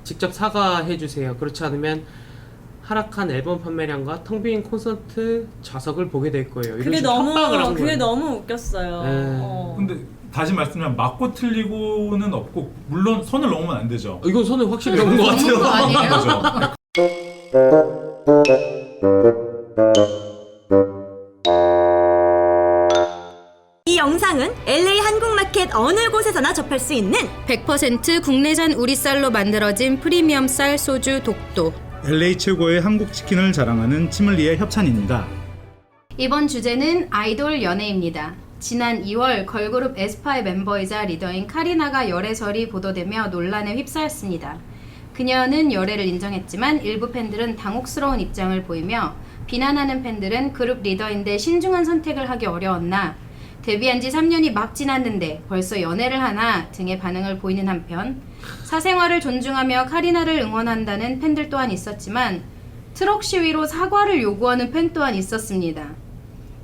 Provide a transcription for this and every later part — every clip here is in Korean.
직접 사과해주세요. 그렇지 않으면 하락한 앨범 판매량과 텅 빈 콘서트 좌석을 보게 될 거예요. 이런 그게 식으로 협박을 한 그게 거예요. 너무 웃겼어요. 네. 근데 다시 말씀드리면 맞고 틀리고는 없고 물론 선을 넘으면 안 되죠. 이건 선을 확실히 넘은 것 넘은 거 같아요. 아니에요? 거죠. 이 영상은 LA 한국마켓 어느 곳에서나 접할 수 있는 100% 국내산 우리쌀로 만들어진 프리미엄 쌀 소주 독도. LA 최고의 한국 치킨을 자랑하는 치물리의 협찬입니다. 이번 주제는 아이돌 연애입니다. 지난 2월 걸그룹 에스파의 멤버이자 리더인 카리나가 열애설이 보도되며 논란에 휩싸였습니다. 그녀는 열애를 인정했지만 일부 팬들은 당혹스러운 입장을 보이며 비난하는 팬들은 그룹 리더인데 신중한 선택을 하기 어려웠나, 데뷔한 지 3년이 막 지났는데 벌써 연애를 하나 등의 반응을 보이는 한편 사생활을 존중하며 카리나를 응원한다는 팬들 또한 있었지만 트럭 시위로 사과를 요구하는 팬 또한 있었습니다.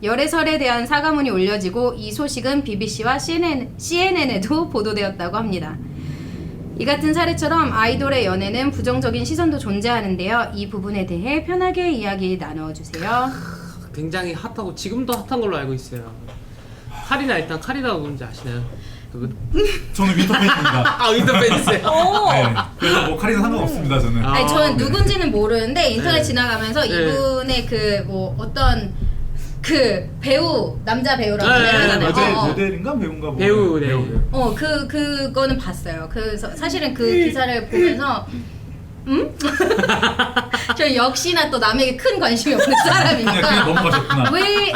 열애설에 대한 사과문이 올려지고 이 소식은 BBC와 CNN에도 보도되었다고 합니다. 이 같은 사례처럼 아이돌의 연애는 부정적인 시선도 존재하는데요. 이 부분에 대해 편하게 이야기 나눠주세요. 굉장히 핫하고 지금도 핫한 걸로 알고 있어요. 카리나, 일단 카리나가 누군지 아시나요? 저는 윈터 팬입니다. 아, 윈터 팬이세요? 네. 그래서 뭐 카리나 상관없습니다 저는. 아, 아니 저는 네. 누군지는 모르는데 인터넷 네. 지나가면서 네. 이분의 그 뭐 어떤 그 배우, 남자 배우라고 네, 하잖아요. 맞아요. 모델인가 배우인가 뭐. 배우, 네. 그거는 봤어요. 그래서 사실은 그 기사를 보면서 저 역시나 또 남에게 큰 관심이 없는 그냥 사람이니까 넘어가셨구나. 왜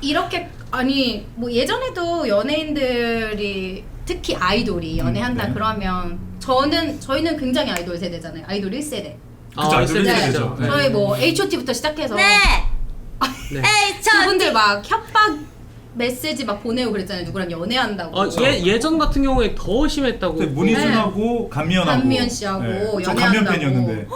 이렇게, 아니 뭐 예전에도 연예인들이 특히 아이돌이 연애한다 네. 그러면 저희는 굉장히 아이돌 세대잖아요. 아이돌 1세대. 그쵸, 아이돌 네. 세대죠. 네. 저희 뭐 H.O.T.부터 시작해서 네. 그분들 막 협박 메시지 막 보내고 그랬잖아요. 누구랑 연애한다고. 예전 같은 경우에 더 심했다고. 그때 문희준하고 감미연하고. 감미연 씨하고 저 감미연 연애한다고. 팬이었는데.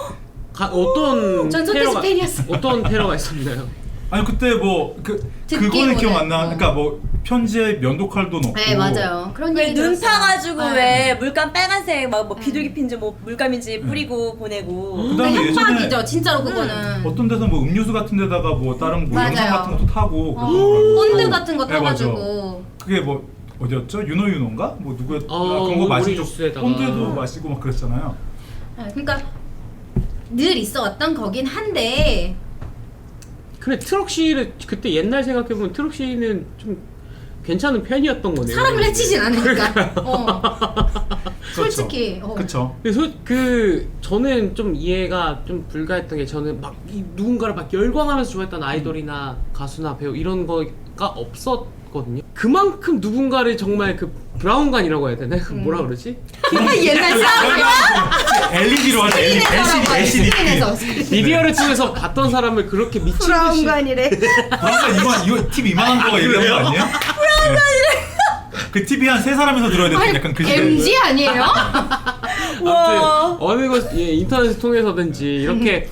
어떤 전 서태지 팬이었어요. 어떤 테러가 있었나요? 아니 그때 뭐 그거는 기억 안 나. 그러니까 뭐 편지에 면도칼도 넣고. 네 맞아요. 그런 왜 얘기 눈 들었어요. 파가지고 네. 왜 물감 빨간색 막 뭐 비둘기핀지 뭐 물감인지 뿌리고 보내고. 그다음에 그러니까 예전에 협박이죠. 진짜로 그거는. 어떤 데서 뭐 음료수 같은 데다가 뭐 다른 뭐 맞아요. 영상 같은 것도 타고 본드 같은 거 네, 맞아. 타가지고. 그게 뭐 어디였죠? 유노인가? 뭐 누구였? 그런 거 우리 마시고 주스에다가. 본드도 마시고 막 그랬잖아요. 네, 그러니까 늘 있어왔던 거긴 한데 근데 트럭 시위를 그때 옛날 생각해보면 트럭 시위는 좀 괜찮은 편이었던 거네요. 사람을 해치진 않으니까. 그렇죠. 솔직히. 그렇죠. 그래서 저는 좀 이해가 좀 불가했던 게, 저는 막 누군가를 막 열광하면서 좋아했던 아이돌이나 가수나 배우 이런 거가 없었거든요. 그만큼 누군가를 정말 그 브라운관이라고 해야 되나? 뭐라 그러지? 옛날 사람이야. LED로 하자. LCD. 미디어를 통해서 봤던 사람을 그렇게 미친 듯이. 브라운관이래. 그러니까 이거 TV 이만한 거가 얘기하는 거 아니에요? 브라운관이래. 그 TV 한 세 사람에서 들어야 되는 약간 그 시대. MG 아니에요? 아무튼 어느 것 인터넷을 통해서든지 이렇게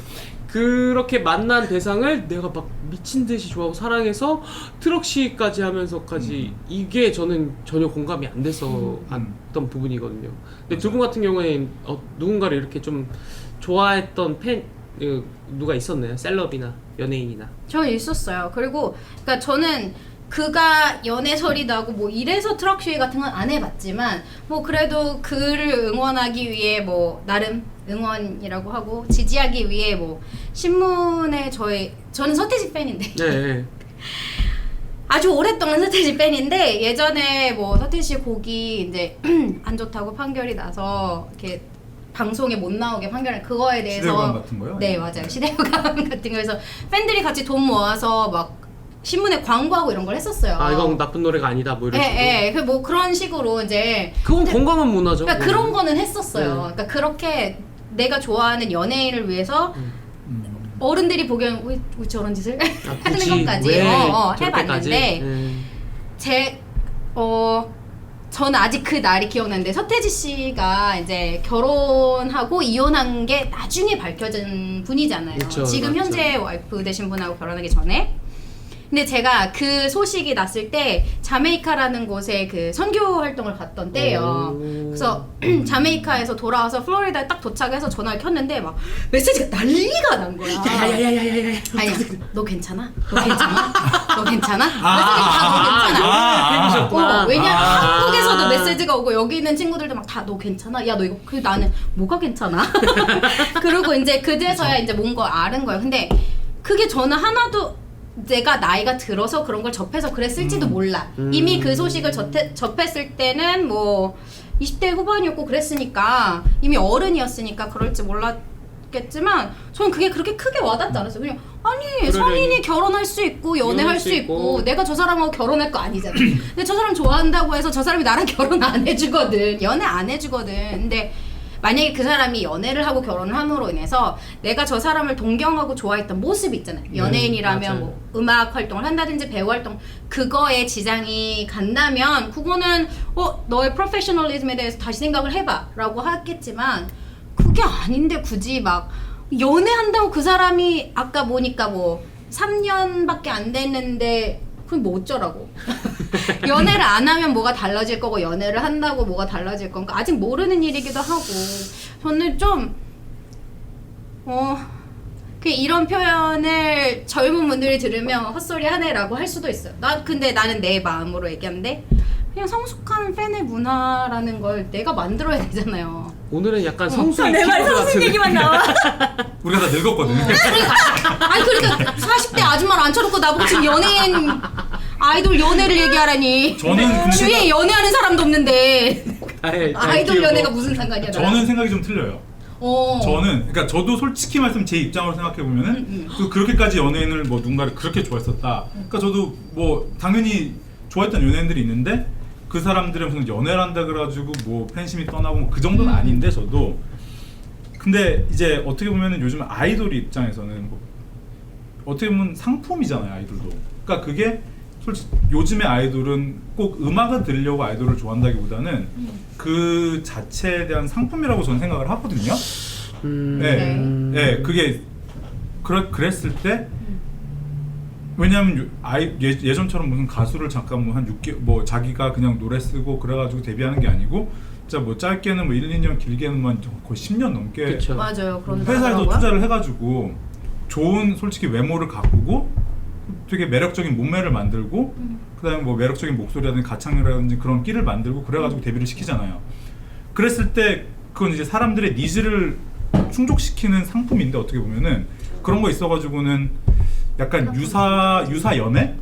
그렇게 만난 대상을 내가 막 미친 듯이 좋아하고 사랑해서 트럭 시위까지 하면서까지 이게 저는 전혀 공감이 안 돼서 했던 부분이거든요. 근데 두 분 같은 경우에는 누군가를 이렇게 좀 좋아했던 팬 누가 있었나요? 셀럽이나 연예인이나? 저는 있었어요. 그리고 그러니까 저는 그가 연애설이 나고 뭐 이래서 트럭 시위 같은 건 안 해봤지만 뭐 그래도 그를 응원하기 위해 뭐 나름 응원이라고 하고 지지하기 위해 뭐 신문에 저는 서태지 팬인데 네. 아주 오랫동안 서태지 팬인데 예전에 뭐 서태지 곡이 이제 안 좋다고 판결이 나서 이렇게 방송에 못 나오게 판결을 그거에 대해서 시대유감 같은 거요? 네 맞아요 시대유감 같은 거에서 팬들이 같이 돈 모아서 막 신문에 광고하고 이런 걸 했었어요. 아 이건 나쁜 노래가 아니다 뭐 이런 식으로. 예, 그 뭐 그런 식으로 이제 그건 건강한 문화죠. 그러니까 그런 거는 했었어요. 네. 그러니까 그렇게 내가 좋아하는 연예인을 위해서 어른들이 보기엔 왜 저런 짓을 하는 것까지 왜 해봤는데 저는 아직 그 날이 기억나는데 서태지 씨가 이제 결혼하고 이혼한 게 나중에 밝혀진 분이잖아요. 그쵸, 지금 맞죠. 현재 와이프 되신 분하고 결혼하기 전에. 근데 제가 그 소식이 났을 때 자메이카라는 곳에 그 선교 활동을 갔던 때예요. 그래서 자메이카에서 돌아와서 플로리다에 딱 도착해서 전화를 켰는데 막 메시지가 난리가 난 거야. 야야야야야야. 아니, 너 괜찮아? 너 괜찮아? 너 괜찮아? 메시지가 다 너 괜찮아. 왜냐면 한국에서도 메시지가 오고 여기 있는 친구들도 막 다 너 괜찮아? 야 너 이거 그 나는 뭐가 괜찮아? 그리고 이제 그제서야 이제 뭔가 아는 거예요. 근데 그게 저는 하나도 내가 나이가 들어서 그런 걸 접해서 그랬을지도 몰라. 이미 그 소식을 접했을 때는 뭐 20대 후반이었고 그랬으니까 이미 어른이었으니까 그럴지 몰랐겠지만 저는 그게 그렇게 크게 와닿지 않았어요. 그냥 아니 그러려니. 성인이 결혼할 수 있고 연애할 수 있고 내가 저 사람하고 결혼할 거 아니잖아. 근데 저 사람 좋아한다고 해서 저 사람이 나랑 결혼 안 해주거든. 연애 안 해주거든. 근데 만약에 그 사람이 연애를 하고 결혼을 함으로 인해서 내가 저 사람을 동경하고 좋아했던 모습이 있잖아요. 연예인이라면 맞아요. 뭐 음악 활동을 한다든지 배우 활동 그거에 지장이 간다면 그거는 너의 프로페셔널리즘에 대해서 다시 생각을 해봐 라고 하겠지만 그게 아닌데 굳이 막 연애한다고 그 사람이 아까 보니까 뭐 3년밖에 안 됐는데 그럼 뭐 어쩌라고. 연애를 안 하면 뭐가 달라질 거고 연애를 한다고 뭐가 달라질 건가 아직 모르는 일이기도 하고 저는 좀 이런 표현을 젊은 분들이 들으면 헛소리 하네라고 할 수도 있어요. 근데 나는 내 마음으로 얘기하는데 그냥 성숙한 팬의 문화라는 걸 내가 만들어야 되잖아요. 오늘은 약간 성숙 내 말 성숙 얘기만 나와. 우리가 다 늙었거든. 아니 그러니까 40대 아줌마를 앉혀놓고 나보고 지금 연예인 아이돌 연애를 얘기하라니. 저는 근데 주위에 연애하는 사람도 없는데 아이돌 귀여워. 연애가 무슨 상관이야? 나랑. 저는 생각이 좀 틀려요. 저는 그러니까 저도 솔직히 말씀 제 입장으로 생각해 보면은 그렇게까지 연예인을 뭐 누군가를 그렇게 좋아했었다. 그러니까 저도 뭐 당연히 좋아했던 연예인들이 있는데 그 사람들은 무슨 연애를 한다 그래가지고 뭐 팬심이 떠나고 뭐 그 정도는 아닌데 저도 근데 이제 어떻게 보면은 요즘 아이돌 입장에서는 뭐 어떻게 보면 상품이잖아요 아이돌도. 그러니까 그게 솔직히 요즘의 아이돌은 꼭 음악을 들으려고 아이돌을 좋아한다기보다는 그 자체에 대한 상품이라고 저는 생각을 하거든요. 네, 네, 그게 그랬을 때 왜냐하면 예전처럼 무슨 가수를 잠깐 뭐 한 6개월 뭐 자기가 그냥 노래 쓰고 그래가지고 데뷔하는 게 아니고 진짜 뭐 짧게는 뭐 1, 2년 길게는 뭐 거의 10년 넘게 그쵸. 맞아요. 그런 회사에도 투자를 해가지고 좋은 솔직히 외모를 가꾸고 되게 매력적인 몸매를 만들고 그다음에 뭐 매력적인 목소리라든지 가창력이라든지 그런 끼를 만들고 그래가지고 데뷔를 시키잖아요. 그랬을 때 그건 이제 사람들의 니즈를 충족시키는 상품인데 어떻게 보면은 그런 거 있어가지고는 약간 유사 연애?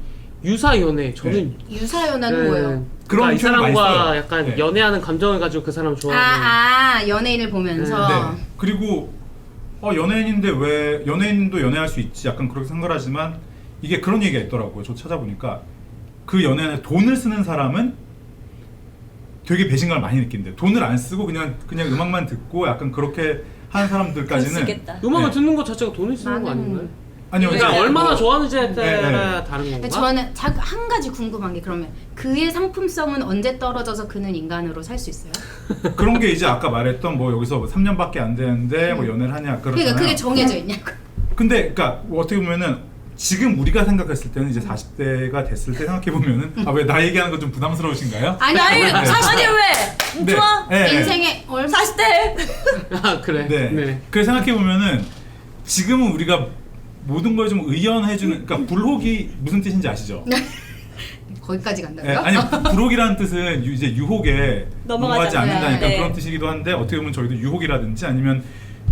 유사 연애. 저는 유사 연애는 뭐예요? 그런 이 표현 많이 사람과 써요. 약간 네. 연애하는 감정을 가지고 그 사람 좋아하는. 연예인을 보면서 네. 그리고 연예인인데 왜 연예인도 연애할 수 있지 약간 그렇게 생각을 하지만 이게 그런 얘기가 있더라고요. 저 찾아보니까 그 연애에 돈을 쓰는 사람은 되게 배신감을 많이 느낀대. 돈을 안 쓰고 그냥 음악만 듣고 약간 그렇게 하는 사람들까지는 쓰겠다. 음악을 네. 듣는 것 자체가 돈을 쓰는 거 나는- 아닌가요? 아니요. 그러니까 이제 얼마나 뭐- 좋아하는지에 따라 네. 다른 건가? 저는 한 가지 궁금한 게 그러면 그의 상품성은 언제 떨어져서 그는 인간으로 살 수 있어요? 그런 게 이제 아까 말했던 뭐 여기서 뭐 3년밖에 안 되는데 뭐 연애를 하냐 그러잖아요. 그러니까 그게 정해져 있냐고. 근데 그러니까 뭐 어떻게 보면은 지금 우리가 생각했을 때는 이제 40대가 됐을 때 생각해 보면은 왜 나 얘기하는 거 좀 부담스러우신가요? 아니 아니 네. 사실 왜? 네. 좋아. 네. 인생에 얼마 40대. 아 그래. 네. 그래서 생각해 보면은 지금은 우리가 모든 걸 좀 의연해주는 그러니까 불혹이 무슨 뜻인지 아시죠? 거기까지 간다고요? 네, 아니 불혹이라는 뜻은 이제 유혹에 넘어가지 넘어가지 않는다니까 네. 그런 뜻이기도 한데 어떻게 보면 저희도 유혹이라든지 아니면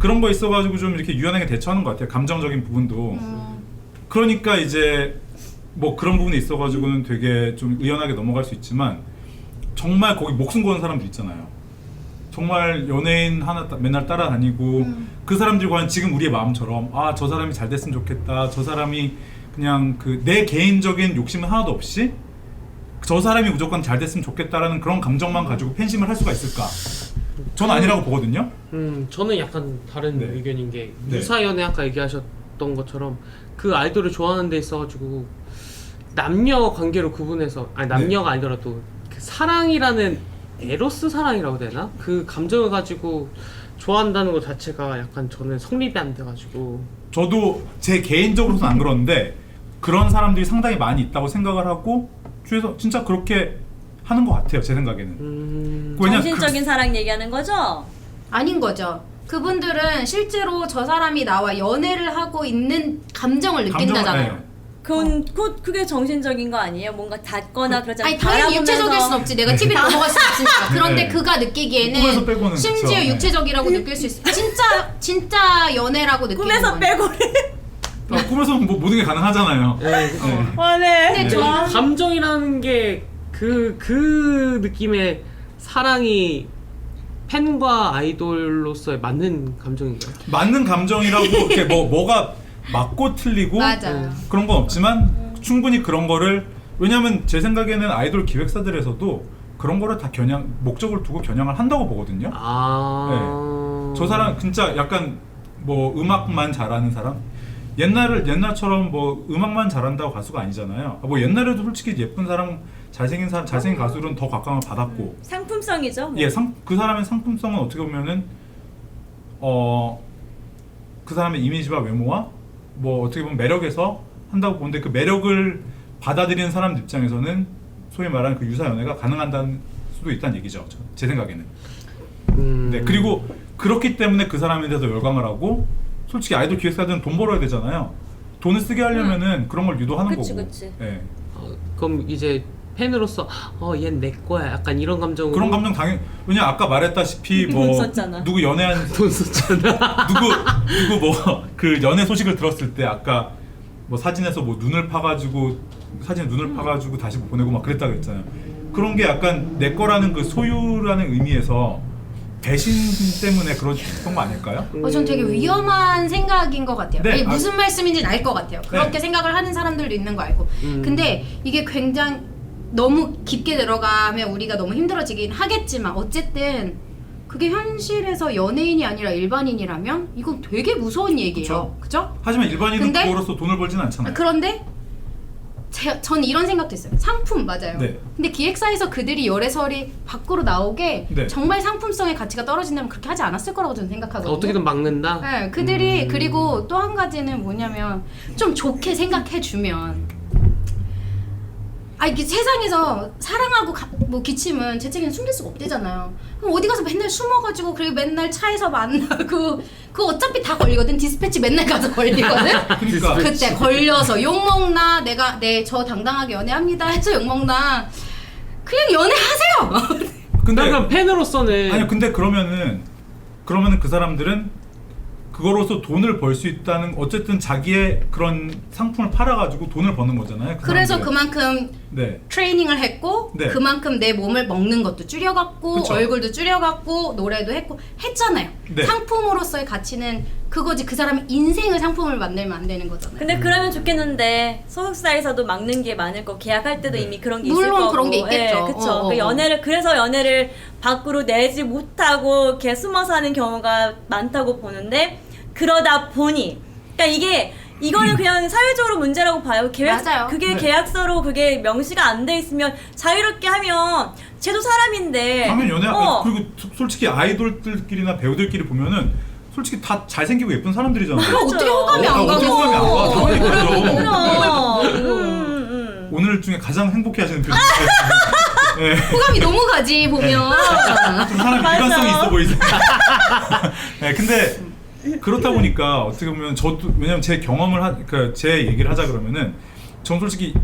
그런 거 있어가지고 좀 이렇게 유연하게 대처하는 것 같아요. 감정적인 부분도. 그러니까 이제 뭐 그런 부분이 있어가지고는 되게 좀 의연하게 넘어갈 수 있지만 정말 거기 목숨 거는 사람들 있잖아요. 정말 연예인 하나 맨날 따라다니고 그 사람들이 과연 지금 우리의 마음처럼 저 사람이 잘 됐으면 좋겠다. 저 사람이 그냥 내 개인적인 욕심은 하나도 없이 저 사람이 무조건 잘 됐으면 좋겠다라는 그런 감정만 가지고 팬심을 할 수가 있을까? 전 아니라고 보거든요. 저는 약간 다른 네. 의견인 게 네. 유사 연애 아까 얘기하셨던 것처럼 그 아이돌을 좋아하는 데 있어가지고 남녀 관계로 구분해서 남녀가 아니더라도 그 사랑이라는 에로스 사랑이라고 해야 되나? 그 감정을 가지고 좋아한다는 것 자체가 약간 저는 성립이 안 돼가지고 저도 제 개인적으로는 안 그러는데 그런 사람들이 상당히 많이 있다고 생각을 하고 주위에서 진짜 그렇게 하는 것 같아요. 제 생각에는. 왜냐면 정신적인 사랑 얘기하는 거죠? 아닌 거죠. 그분들은 실제로 저 사람이 나와 연애를 하고 있는 감정을 느낀다잖아요. 네. 그게 정신적인 거 아니에요? 뭔가 닿거나 그러지 아니 당연히 육체적일 순 없지. 내가 TV를 넘어갈 순 없으니까. 그런데 네. 그가 꿈에서 느끼기에는 빼고는 심지어 그쵸. 네. 육체적이라고 느낄 수 있어. 진짜 연애라고 느끼는 꿈에서 거예요. 빼고래. 꿈에서는 뭐 모든 게 가능하잖아요. 네. 네. 근데 저 감정이라는 게 그 느낌의 사랑이 팬과 아이돌로서의 맞는 감정인가요? 맞는 감정이라고 이렇게 뭐가 맞고 틀리고 맞아요. 그런 건 없지만 충분히 그런 거를 왜냐면 제 생각에는 아이돌 기획사들에서도 그런 거를 다 목적을 두고 겨냥을 한다고 보거든요. 저 사람 진짜 약간 뭐 음악만 잘하는 사람 옛날처럼 뭐 음악만 잘한다고 가수가 아니잖아요. 뭐 옛날에도 솔직히 예쁜 사람 잘생긴 가수는 더 각광을 받았고 상품성이죠. 뭐. 예, 그 사람의 상품성은 어떻게 보면은 그 사람의 이미지와 외모와 뭐 어떻게 보면 매력에서 한다고 보는데 그 매력을 받아들이는 사람들 입장에서는 소위 말하는 그 유사 연애가 가능한다는 수도 있다는 얘기죠. 제 생각에는. 네, 그리고 그렇기 때문에 그 사람에 대해서 열광을 하고 솔직히 아이돌 기획사들은 돈 벌어야 되잖아요. 돈을 쓰게 하려면은 그런 걸 유도하는 그치, 거고. 그치. 네. 그럼 이제 팬으로서 얜 내 거야 약간 이런 감정으로 그런 감정 당연. 왜냐 아까 말했다시피 뭐 돈 썼잖아. 누구 연애한 돈 썼잖아. 누구 뭐 그 연애 소식을 들었을 때 아까 뭐 사진에서 뭐 눈을 파가지고 사진에 눈을 파가지고 다시 보내고 막 그랬다 그랬잖아요. 그런 게 약간 내 거라는 그 소유라는 의미에서 배신 때문에 그랬던 거 아닐까요? 전 되게 위험한 생각인 것 같아요. 네, 아니, 무슨 말씀인지는 알 것 같아요. 그렇게 네. 생각을 하는 사람들도 있는 거 알고. 근데 이게 굉장히 너무 깊게 들어가면 우리가 너무 힘들어지긴 하겠지만 어쨌든 그게 현실에서 연예인이 아니라 일반인이라면 이건 되게 무서운 얘기예요. 그죠? 하지만 일반인은 근데- 그거로서 돈을 벌지는 않잖아요. 그런데 전 이런 생각도 있어요. 상품 맞아요. 네. 근데 기획사에서 그들이 열애설이 밖으로 나오게 네. 정말 상품성의 가치가 떨어진다면 그렇게 하지 않았을 거라고 저는 생각하거든요. 어떻게든 막는다. 네, 그들이 그리고 또 한 가지는 뭐냐면 좀 좋게 생각해주면 이게 세상에서 사랑하고 뭐 기침은 제 책에는 숨길 수가 없대잖아요. 그럼 어디 가서 맨날 숨어가지고 그리고 맨날 차에서 만나고 그거 어차피 다 걸리거든. 디스패치 맨날 가서 걸리거든. 그러니까 그때 걸려서 욕먹나 내가 저 당당하게 연애합니다 해서 욕먹나 그냥 연애하세요. 근데 그러니까 팬으로서는 아니요 근데 그러면은 그 사람들은 그거로서 돈을 벌 수 있다는 어쨌든 자기의 그런 상품을 팔아가지고 돈을 버는 거잖아요. 그래서 사람들은. 그만큼 네. 트레이닝을 했고 네. 그만큼 내 몸을 먹는 것도 줄여갖고 그쵸. 얼굴도 줄여갖고 노래도 했잖아요. 네. 상품으로서의 가치는 그거지. 그 사람의 인생을 상품을 만들면 안 되는 거잖아요. 근데 그러면 좋겠는데 소속사에서도 막는 게 많을 거. 계약할 때도 이미 그런 게 있을 물론 거고. 그런 게 있겠죠. 그쵸. 그래서 연애를 밖으로 내지 못하고 이렇게 숨어서 하는 경우가 많다고 보는데 그러다 보니 그러니까 이거는 그냥 사회적으로 문제라고 봐요. 맞아요. 그게 네. 계약서로 그게 명시가 안 돼 있으면 자유롭게 하면 쟤도 사람인데. 당연히 연애 어. 그리고 솔직히 아이돌들끼리나 배우들끼리 보면은 솔직히 다 잘생기고 예쁜 사람들이잖아요. 그럼 어떻게 호감이 안 어떻게 가겠어. 호감이 안 가? 당연히 그러죠. 그럼. 오늘 중에 가장 행복해하시는 표정. 네. 호감이 너무 가지 보면. 좀 사람이 맞아. 일관성이 있어 보이세요. 네, 근데 그렇다 보니까 어떻게 보면 저도 왜냐면 제 경험을 그러니까 제 얘기를 하자 그러면은 전 솔직히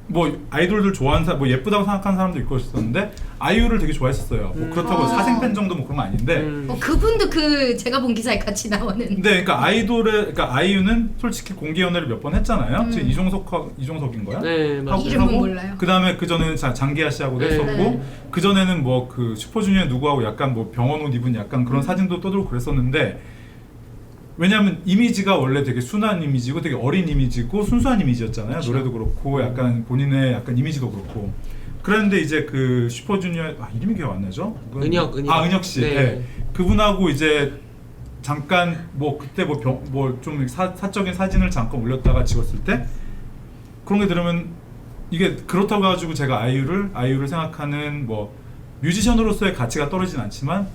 뭐 아이돌들 좋아하는 뭐 예쁘다고 생각하는 사람도 있고 있었는데 아이유를 되게 좋아했었어요. 뭐 그렇다고 사생팬 정도 뭐 그런 건 아닌데. 그분도 제가 본 기사에 같이 나오는. 근데 그러니까 그러니까 아이유는 솔직히 공개 연애를 몇 번 했잖아요. 지금 이종석인가요? 네, 맞아요. 이름은 몰라요. 그 다음에 그 전에는 장기하 씨하고도 네. 했었고 네. 그 전에는 뭐 그 슈퍼주니어 누구하고 약간 뭐 병원 옷 입은 약간 그런 사진도 떠들고 그랬었는데 왜냐하면 이미지가 원래 되게 순한 이미지고 되게 어린 이미지고 순수한 이미지였잖아요. 그렇죠. 노래도 그렇고 약간 본인의 약간 이미지도 그렇고 그랬는데 이제 그 슈퍼주니어 이름이 기억 안 나죠? 은혁 씨. 네. 네. 그분하고 이제 잠깐 뭐 그때 뭐 좀 사적인 사진을 잠깐 올렸다가 지웠을 때 그런 게 들으면 이게 그렇다고 가지고 제가 아이유를 생각하는 뭐 뮤지션으로서의 가치가 떨어지진 않지만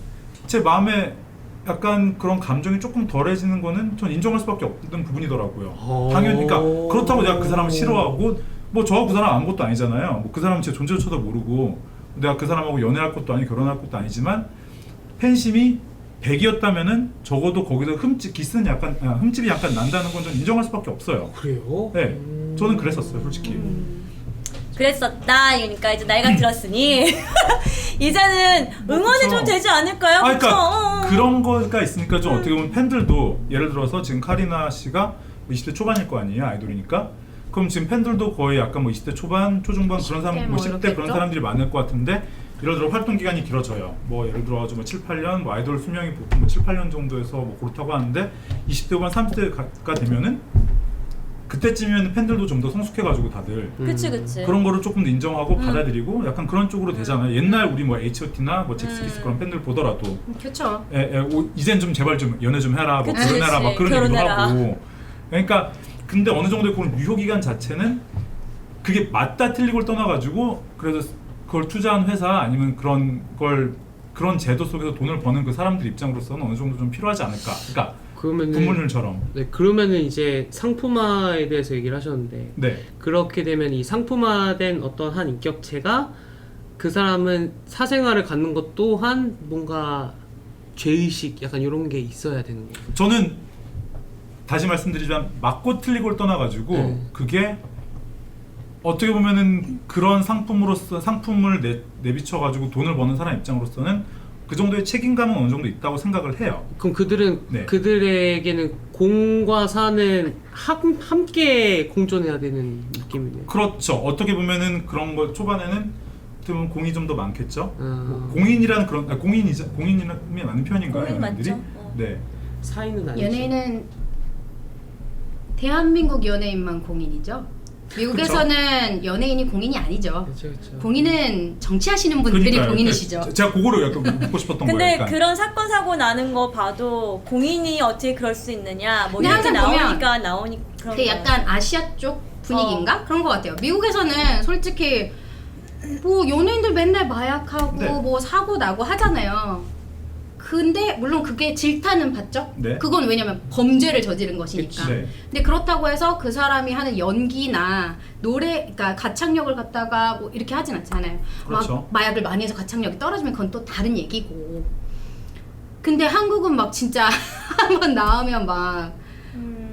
제 마음에 약간 그런 감정이 조금 덜해지는 거는 전 인정할 수밖에 없는 부분이더라고요. 오. 당연히 그러니까 그렇다고 내가 그 사람을 싫어하고 뭐 저하고 그 사람 아무것도 아니잖아요. 뭐 그 사람은 제 존재조차도 모르고 내가 그 사람하고 연애할 것도 아니고 결혼할 것도 아니지만 팬심이 100이었다면은 적어도 거기서 흠집이 약간 난다는 건 전 인정할 수밖에 없어요. 그래요? 네, 저는 그랬었어요, 솔직히. 그랬었다. 그러니까 이제 나이가 들었으니 이제는 응원이 그쵸. 좀 되지 않을까요? 아, 그쵸? 그러니까 그런 거가 있으니까 좀 어떻게 보면 팬들도 예를 들어서 지금 카리나 씨가 20대 초반일 거 아니에요, 아이돌이니까. 그럼 지금 팬들도 거의 약간 뭐 20대 초반, 초중반 그런 사람, 뭐 10대 그런 이렇겠죠? 사람들이 많을 것 같은데 예를 들어 활동 기간이 길어져요. 뭐 예를 들어 뭐 7, 8년, 뭐 아이돌 수명이 보통 뭐 7, 8년 정도에서 뭐 그렇다고 하는데 20대 후반, 30대가 되면은 그때쯤이면 팬들도 좀 더 성숙해가지고 다들 그치. 그런 거를 조금 더 인정하고 받아들이고 약간 그런 쪽으로 되잖아요. 옛날 우리 뭐 H.O.T나 뭐 잭스키스 그런 팬들 보더라도 그렇죠. 이젠 좀 제발 좀 연애 좀 해라, 뭐 그치, 결혼해라, 막 그런 얘기도 결혼해라. 하고. 그러니까 근데 어느 정도의 그런 유효 기간 자체는 그게 맞다 틀리고를 떠나가지고 그래서 그걸 투자한 회사 아니면 그런 제도 속에서 돈을 버는 그 사람들 입장으로서는 어느 정도 좀 필요하지 않을까. 그러니까 그러면은 분문율처럼. 네, 그러면은 이제 상품화에 대해서 얘기를 하셨는데 네. 그렇게 되면 이 상품화된 어떤 한 인격체가 그 사람은 사생활을 갖는 것 또한 뭔가 죄의식 약간 이런 게 있어야 되는 거예요. 저는 다시 말씀드리지만 맞고 틀리고를 떠나가지고 그게 어떻게 보면은 그런 상품을 내비쳐가지고 돈을 버는 사람 입장으로서는 그 정도의 책임감은 어느 정도 있다고 생각을 해요. 그럼 그들은 네. 그들에게는 공과 사는 함께 공존해야 되는 느낌이네요. 그렇죠. 어떻게 보면은 그런 거 초반에는 어떻게 보면 공이 좀 더 많겠죠. 뭐 아. 공인이라는 그런 공인이라는 맞는 표현인가요? 공인 연예인들이? 맞죠. 어. 네. 사이는 아니죠. 연예인은 대한민국 연예인만 공인이죠. 미국에서는 연예인이 공인이 아니죠. 그렇죠, 그렇죠. 공인은 정치하시는 분들이 그러니까요. 공인이시죠. 제가 그거를 약간 묻고 싶었던 근데 거예요. 약간. 그런 사건 사고 나는 거 봐도 공인이 어떻게 그럴 수 있느냐 뭐 근데 이렇게 항상 보면 나오니까 그런 그게 거야. 약간 아시아 쪽 분위기인가? 그런 것 같아요. 미국에서는 솔직히 뭐 연예인들 맨날 마약하고 네. 뭐 사고 나고 하잖아요. 근데 물론 그게 질타는 받죠. 네. 그건 왜냐면 범죄를 저지른 것이니까. 그치. 네. 근데 그렇다고 해서 그 사람이 하는 연기나 노래, 그러니까 가창력을 갖다가 뭐 이렇게 하진 않잖아요. 그렇죠. 막 마약을 많이 해서 가창력이 떨어지면 그건 또 다른 얘기고. 근데 한국은 막 진짜 한번 나오면 막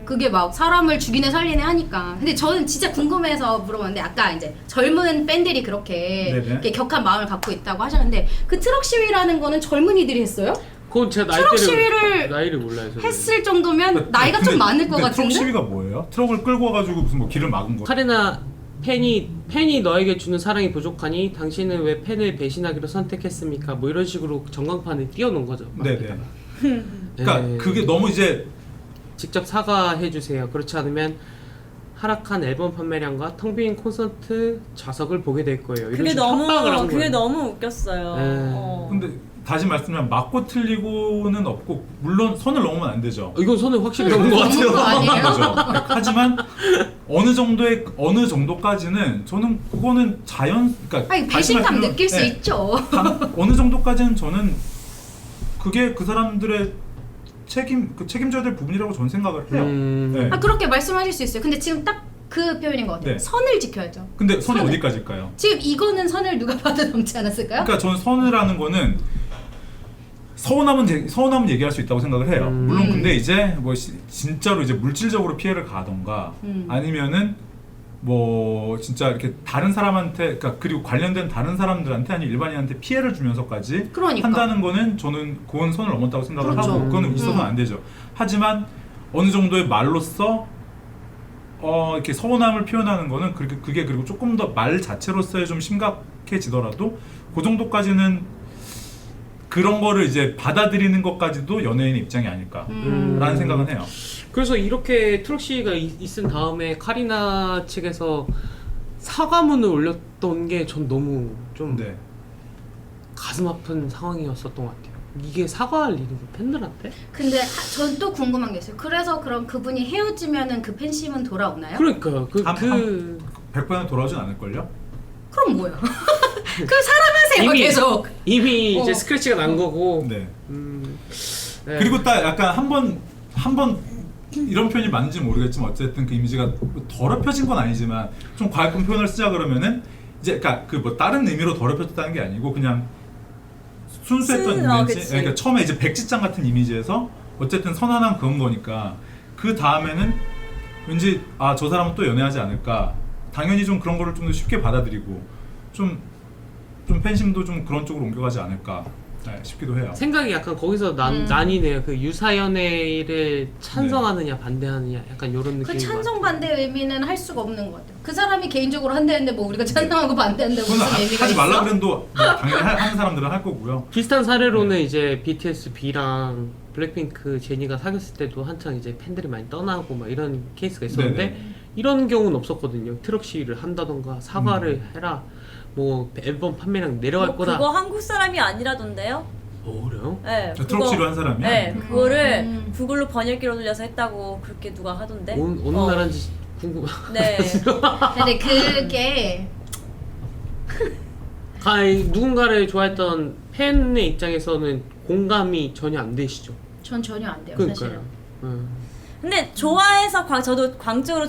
그게 막 사람을 죽이네 살리네 하니까. 근데 저는 진짜 궁금해서 물어봤는데 아까 이제 젊은 팬들이 그렇게 네네. 이렇게 격한 마음을 갖고 있다고 하셨는데 그 트럭 시위라는 거는 젊은이들이 했어요? 그건 제가 트럭 시위를 나이를 몰라요. 저는. 했을 정도면 나이가 좀 많을 것 근데 같은데? 트럭 시위가 뭐예요? 트럭을 끌고 와가지고 무슨 뭐 길을 막은 거? 카레나 팬이 너에게 주는 사랑이 부족하니 당신은 왜 팬을 배신하기로 선택했습니까? 뭐 이런 식으로 전광판에 띄워놓은 거죠. 네네. 그러니까 네. 그게 너무 이제 직접 사과해 주세요. 그렇지 않으면 하락한 앨범 판매량과 텅 빈 콘서트 좌석을 보게 될 거예요. 이런 그게 식으로 협박을 한 너무 그게 거예요. 너무 웃겼어요. 네. 근데 다시 말씀드리면 맞고 틀리고는 없고 물론 선을 넘으면 안 되죠. 이건 선을 확실히 넘은 것 넘은 거 같아요. 아니에요? 그죠. 하지만 어느 정도까지는 저는 그거는 그러니까 아니 다시 배신감 말씀드리면, 느낄 수 네, 있죠. 어느 정도까지는 저는 그게 그 사람들의 책임져야 될 부분이라고 저는 생각을 해요. 네. 아 그렇게 말씀하실 수 있어요. 근데 지금 딱 그 표현인 것 같아요. 네. 선을 지켜야죠. 근데 선이 선을. 어디까지일까요? 지금 이거는 선을 누가 봐도 넘지 않았을까요? 그러니까 저는 선이라는 거는 서운하면 얘기할 수 있다고 생각을 해요. 물론 근데 이제 뭐 진짜로 이제 물질적으로 피해를 가하던가 아니면은 뭐 진짜 이렇게 다른 사람한테 그러니까 그리고 관련된 다른 사람들한테 아니 일반인한테 피해를 주면서까지 그러니까. 한다는 거는 저는 그건 선을 넘었다고 생각을 그렇죠. 하고 그거는 있어서는 안 되죠. 하지만 어느 정도의 말로써 이렇게 서운함을 표현하는 거는 그게 그리고 조금 더 말 자체로서의 좀 심각해지더라도 그 정도까지는 그런 거를 이제 받아들이는 것까지도 연예인의 입장이 아닐까라는 생각은 해요. 그래서 이렇게 트럭 시위가 있은 다음에 카리나 측에서 사과문을 올렸던 게 전 너무 좀 네. 가슴 아픈 상황이었었던 것 같아요. 이게 사과할 일이 팬들한테? 근데 전 또 궁금한 게 있어요. 그래서 그럼 그분이 헤어지면은 그 팬심은 돌아오나요? 그러니까요. 100%는 돌아오진 않을걸요? 그럼 뭐야? 그 사랑하세요 이미- 계속. 이미 이제 어. 스크래치가 난 거고. 네. 네. 그리고 딱 약간 한 번 이런 표현이 맞는지 모르겠지만 어쨌든 그 이미지가 더럽혀진 건 아니지만 좀 과격한 표현을 쓰자 그러면은 이제 그러니까 그 뭐 다른 의미로 더럽혀졌다는 게 아니고 그냥 순수했던 이미지. 그치. 그러니까 처음에 이제 백지장 같은 이미지에서 어쨌든 선언한 그런 거니까 그 다음에는 왠지 아 저 사람은 또 연애하지 않을까. 당연히 좀 그런 거를 좀 더 쉽게 받아들이고 좀 팬심도 좀 그런 쪽으로 옮겨가지 않을까 싶기도 해요. 생각이 약간 거기서 나뉘네요. 그 유사연애를 찬성하느냐 반대하느냐 약간 이런 느낌. 그 찬성 반대 의미는 할 수가 없는 것 같아요. 그 사람이 개인적으로 한다는데 뭐 우리가 찬성하고 반대하는데 그건 무슨 의미가 하지 있어? 말라 그래도 뭐 당연히 하는 사람들은 할 거고요. 비슷한 사례로는 이제 BTS B랑 블랙핑크 제니가 사귀었을 때도 한창 이제 팬들이 많이 떠나고 막 이런 케이스가 있었는데 네네. 이런 경우는 없었거든요. 트럭 시위를 한다던가 사과를 해라. 뭐 앨범 판매량 내려갈 뭐 거다. 그거 한국 사람이 아니라던데요? 그래요? 네. 트럭 시위를 한 사람이야? 네, 그거를 구글로 번역기로 돌려서 했다고 그렇게 누가 하던데. 어느 나라인지 궁금. 네. 근데 그게 누군가를 좋아했던 팬의 입장에서는 공감이 전혀 안 되시죠. 전 전혀 안 돼요, 그러니까요. 사실은. 근데 좋아해서 저도 광적으로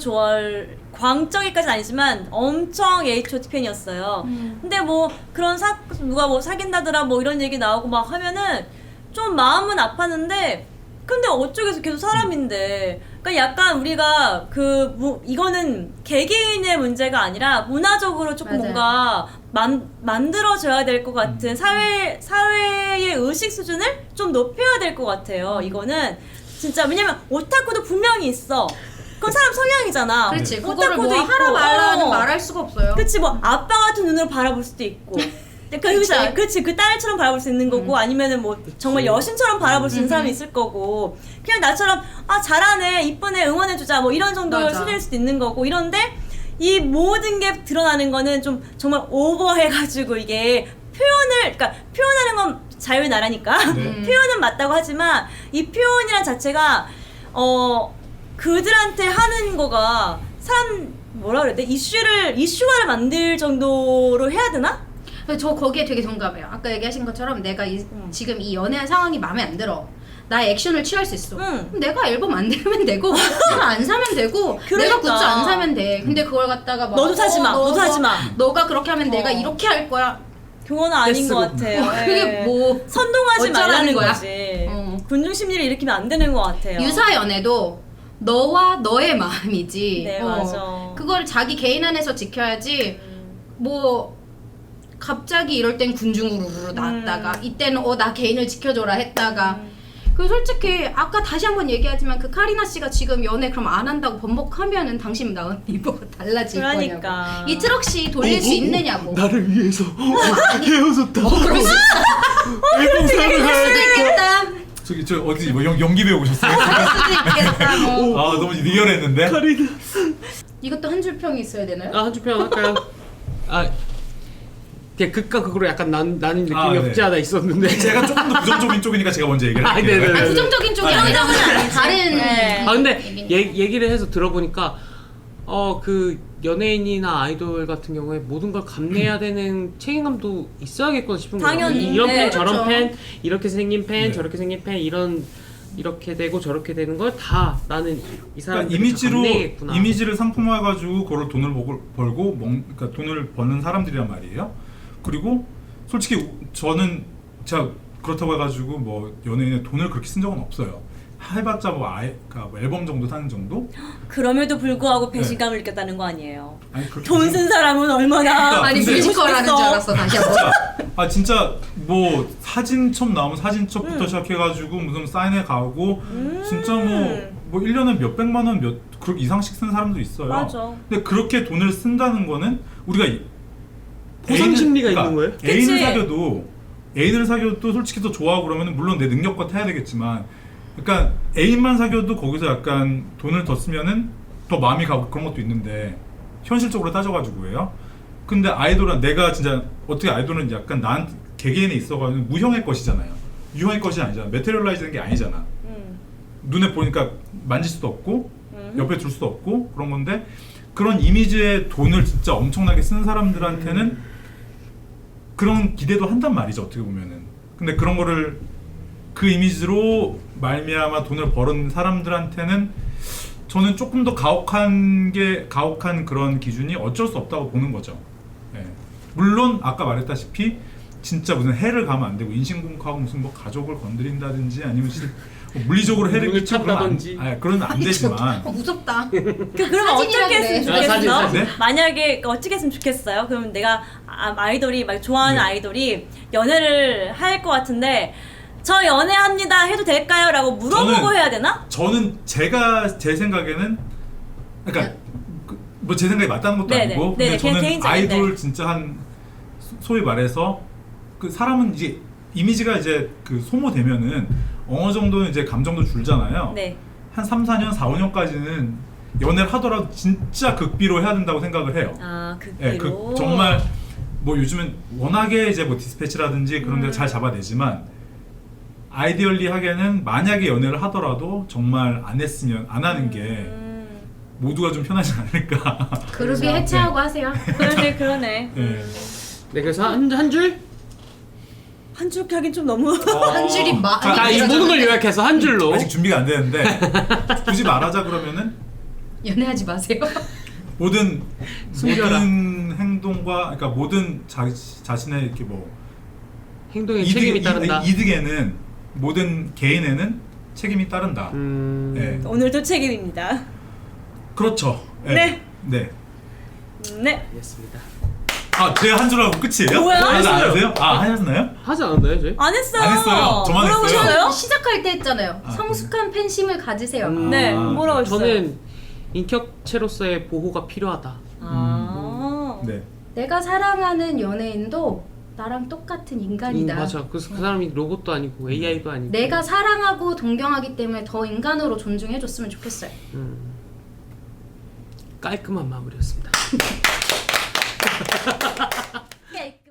광적이까지는 아니지만 엄청 H.O.T 팬이었어요. 근데 뭐 그런 누가 뭐 사귄다더라 뭐 이런 얘기 나오고 막 하면은 좀 마음은 아팠는데 근데 어쩌겠어 계속 사람인데. 그러니까 약간 우리가 이거는 개개인의 문제가 아니라 문화적으로 조금 맞아요. 뭔가 만들어져야 될 것 같은 사회의 의식 수준을 좀 높여야 될 것 같아요. 이거는 진짜 왜냐면 오타쿠도 분명히 있어. 그건 사람 성향이잖아. 그렇지. 그거를 뭐 오타쿠도 하라 말라는 어. 말할 수가 없어요. 그치 뭐 아빠 같은 눈으로 바라볼 수도 있고 그치 그 딸처럼 바라볼 수 있는 거고 아니면은 뭐 정말 여신처럼 바라볼 수 있는 사람이 있을 거고 그냥 나처럼 아 잘하네 이쁘네 응원해주자 뭐 이런 정도의 맞아. 수준일 수도 있는 거고 이런데 이 모든 게 드러나는 거는 좀 정말 오버해가지고 이게 그러니까 표현하는 건 자유의 나라니까 표현은 맞다고 하지만 이 표현이란 자체가 그들한테 하는 거가 뭐라 그래야 돼? 이슈화를 만들 정도로 해야 되나? 저 거기에 되게 동감해요. 아까 얘기하신 것처럼 내가 지금 이 연애한 상황이 마음에 안 들어. 나 액션을 취할 수 있어. 그럼 내가 앨범 안 내면 되고 내가 안 사면 되고 내가 굿즈 안 사면 돼. 근데 그걸 갖다가 막 너도 사지 마. 너도 사지 마. 너가 그렇게 하면 내가 이렇게 할 거야. 그거는 아닌 것 같아요. 그게 뭐 선동하지 어쩌라는 말라는 거야? 거지. 군중 심리를 일으키면 안 되는 것 같아요. 유사 연애도 너와 너의 마음이지. 네, 맞아. 그걸 자기 개인 안에서 지켜야지. 뭐 갑자기 이럴 땐 군중으로 나왔다가 이때는 나 개인을 지켜줘라 했다가 그 솔직히 아까 다시 한번 얘기하지만 그 카리나 씨가 지금 연애 그럼 안 한다고 번복하면은 당신 나온 이거가 달라질 그러니까. 거냐고. 이 트럭 씨 돌릴 수 있느냐고. 나를 위해서 헤어졌다. 그럴 수 앨범 사러 수도 가야겠다. 있겠다. 저 어디 뭐 연기 배우 오셨어요? 그럴 수도 있겠다. 뭐. 아 너무 리얼했는데. 카리나. 이것도 한 줄 평이 있어야 되나요? 한 줄 평 할까요? 그냥 극과 극으로 약간 나는 느낌이 없지 않아 있었는데. 제가 조금 더 부정적인 쪽이니까 제가 먼저 얘기를 할게요. 네네. 부정적인 쪽이랑 다른 네. 근데 얘기를 해서 들어보니까 그 연예인이나 아이돌 같은 경우에 모든 걸 감내해야 되는 책임감도 있어야겠구나 싶은 거예요. 당연히. 이런 네, 팬, 저런 그렇죠. 팬, 이렇게 생긴 팬, 네. 저렇게 생긴 팬, 이렇게 되고 저렇게 되는 걸 다 나는 이 사람 그러니까 감내해야겠구나. 이미지를 상품화해가지고 그걸 돈을 벌고 그러니까 돈을 버는 사람들이란 말이에요. 그리고 솔직히 저는 제가 그렇다고 해가지고 뭐 연예인의 돈을 그렇게 쓴 적은 없어요. 해봤자 뭐 그러니까 뭐 앨범 정도 사는 정도? 그럼에도 불구하고 배신감을 느꼈다는 거 아니에요. 아니 그렇게 돈 쓴 사람은 얼마나 그러니까 아니 근데- 뮤지컬하는 줄 알았어 다시 한번. 진짜 뭐 사진첩 나오면 사진첩부터 시작해가지고 무슨 사인회 가고 진짜 뭐 1년에 몇백만 원 그렇게 이상씩 쓰는 사람도 있어요. 맞아. 근데 그렇게 돈을 쓴다는 거는 우리가 보상 심리가 있는 거예요? 애인을 그치? 애인을 사귀어도 솔직히 더 좋아하고 그러면 물론 내 능력과 타야 되겠지만 그러니까 애인만 사귀어도 거기서 약간 돈을 더 쓰면은 더 마음이 가고 그런 것도 있는데 현실적으로 따져가지고요. 근데 아이돌은 내가 진짜 어떻게 아이돌은 약간 나한테 개개인에 있어가지고 무형의 것이잖아요. 유형의 것이 아니잖아. 메테리얼라이즈된 게 아니잖아. 눈에 보니까 만질 수도 없고 옆에 둘 수도 없고 그런 건데 그런 이미지에 돈을 진짜 엄청나게 쓰는 사람들한테는 그런 기대도 한단 말이죠. 어떻게 보면은. 근데 그런 거를 그 이미지로 말미암아 돈을 버는 사람들한테는 저는 조금 더 가혹한 그런 기준이 어쩔 수 없다고 보는 거죠. 예. 물론 아까 말했다시피 진짜 무슨 해를 가면 안 되고 인신공격하고 무슨 뭐 가족을 건드린다든지 아니면 뭐 물리적으로 해를 눈을 끼치고 찬다든지. 그러면 안 되지만 무섭다. 그러면 어떻게 했으면 사진이라 그래. 좋겠어? 사진. 네? 만약에 어떻게 했으면 좋겠어요? 그럼 내가 아이돌이 막 좋아하는 네. 아이돌이 연애를 할 것 같은데 저 연애합니다 해도 될까요? 라고 물어보고 저는- 해야 되나? 저는 제 생각에는 그러니까 뭐 제 생각이 맞다는 것도 네네. 아니고 네네. 근데 저는 개인적인, 아이돌 네. 진짜 한 소위 말해서 그 사람은 이제 이미지가 이제 그 소모되면은 어느 정도는 이제 감정도 줄잖아요. 네. 한 3, 4년, 4, 5년까지는 연애를 하더라도 진짜 극비로 해야 된다고 생각을 해요. 아, 예, 극비로. 정말 뭐 요즘은 워낙에 이제 뭐 디스패치라든지 그런 데 잘 잡아내지만 아이디얼리하게는 만약에 연애를 하더라도 정말 안 했으면 안 하는 게 모두가 좀 편하지 않을까. 그룹이 해체하고 하세요. 그러네. 네. 네, 그래서 한 줄? 한 줄 하긴 좀 너무. 한 줄이 자, 이 모든 걸 요약해서 한 줄로. 아직 준비가 안 되는데 굳이 말하자 그러면은 연애하지 마세요. 모든 숨겨라. 행동과 그러니까 모든 자신의 이렇게 뭐 행동에 책임이 따른다. 이득에는 모든 개인에는 책임이 따른다. 네. 오늘도 책임입니다. 그렇죠. 네. 네. 네. 알겠습니다. 제가 한 줄 하고 끝이에요? 뭐야? 안 했어요. 하세요? 하셨나요? 하지 않았나요, 저희? 안 했어요. 안 했어요. 저만 뭐라고 했어요. 하셨어요? 시작할 때 했잖아요. 아, 성숙한 팬심을 가지세요. 네. 뭐라고 했어요? 저는 인격체로서의 보호가 필요하다. 아. 네. 내가 사랑하는 연예인도 나랑 똑같은 인간이다. 맞아. 그래서 그 사람이 로봇도 아니고 AI도 아니고. 내가 사랑하고 동경하기 때문에 더 인간으로 존중해줬으면 좋겠어요. 깔끔한 마무리였습니다.